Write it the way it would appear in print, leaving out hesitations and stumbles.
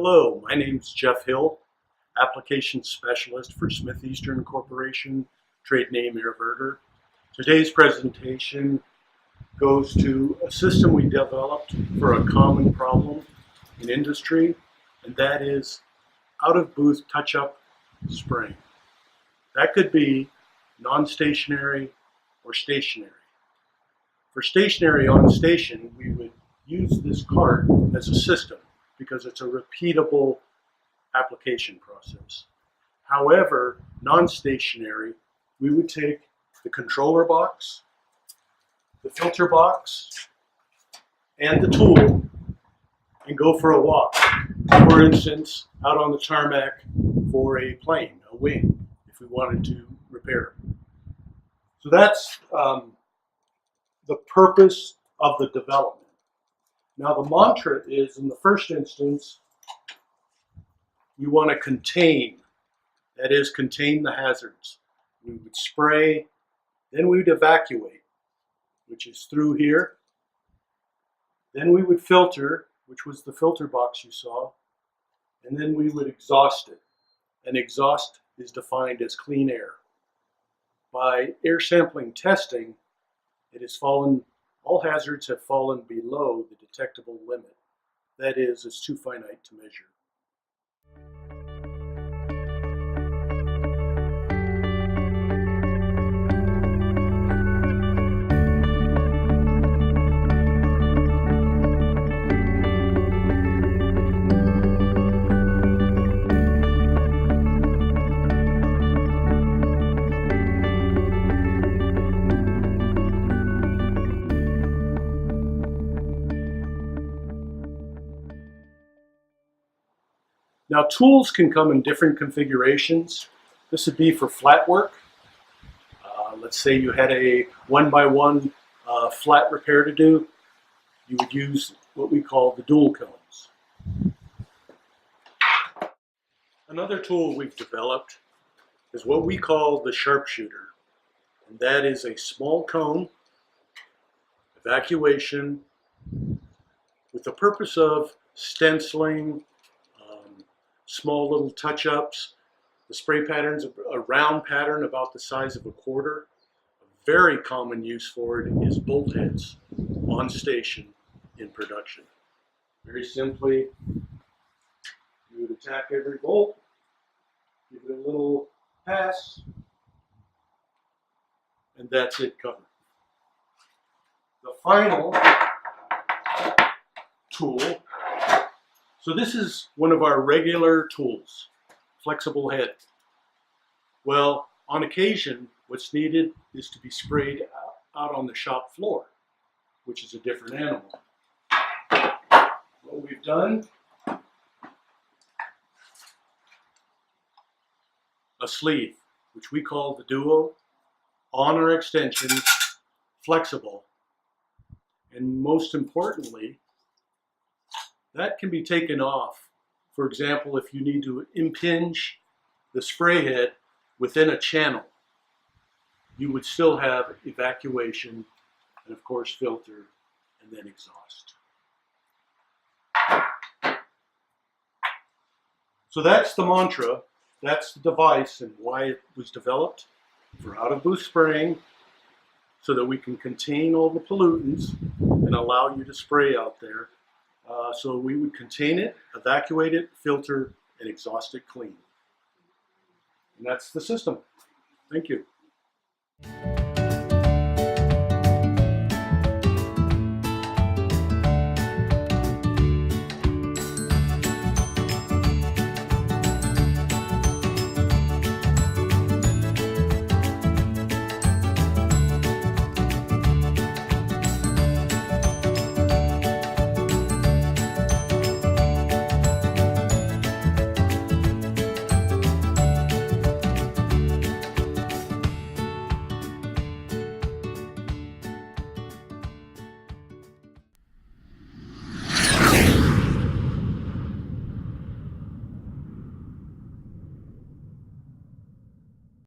Hello, my name is Jeff Hill, Application Specialist for Smith Eastern Corporation, trade name Airverter. Today's presentation goes to a system we developed for a common problem in industry, and that is out-of-booth touch-up spraying. That could be non-stationary or stationary. For stationary on station, we would use this cart as a system because it's a repeatable application process. However, non-stationary, we would take the controller box, the filter box, and the tool and go for a walk. For instance, out on the tarmac for a plane, a wing, if we wanted to repair. So that's the purpose of the development. Now the mantra is, in the first instance, you want to contain, that is, contain the hazards. We would spray, then we would evacuate, which is through here. Then we would filter, which was the filter box you saw, and then we would exhaust it. And exhaust is defined as clean air. By air sampling testing, it has fallen, all hazards have fallen below the detectable limit. That is, it's too finite to measure. Now tools can come in different configurations. This would be for flat work. Let's say you had a 1x1 flat repair to do. You would use what we call the dual cones. Another tool we've developed is what we call the sharpshooter. And that is a small cone, evacuation, with the purpose of stenciling, small little touch-ups. The spray pattern's a round pattern about the size of a quarter. A very common use for it is bolt heads on station in production. Very simply, you would attack every bolt, give it a little pass, and that's it covered. The final tool, so this is one of our regular tools, flexible head. Well, on occasion, what's needed is to be sprayed out on the shop floor, which is a different animal. What we've done, a sleeve, which we call the Duo, on our extension, flexible, and most importantly, that can be taken off. For example, if you need to impinge the spray head within a channel, you would still have evacuation and of course filter and then exhaust. So that's the mantra, that's the device and why it was developed for out-of-booth spraying so that we can contain all the pollutants and allow you to spray out there. So we would contain it, evacuate it, filter, and exhaust it clean. And that's the system. Thank you.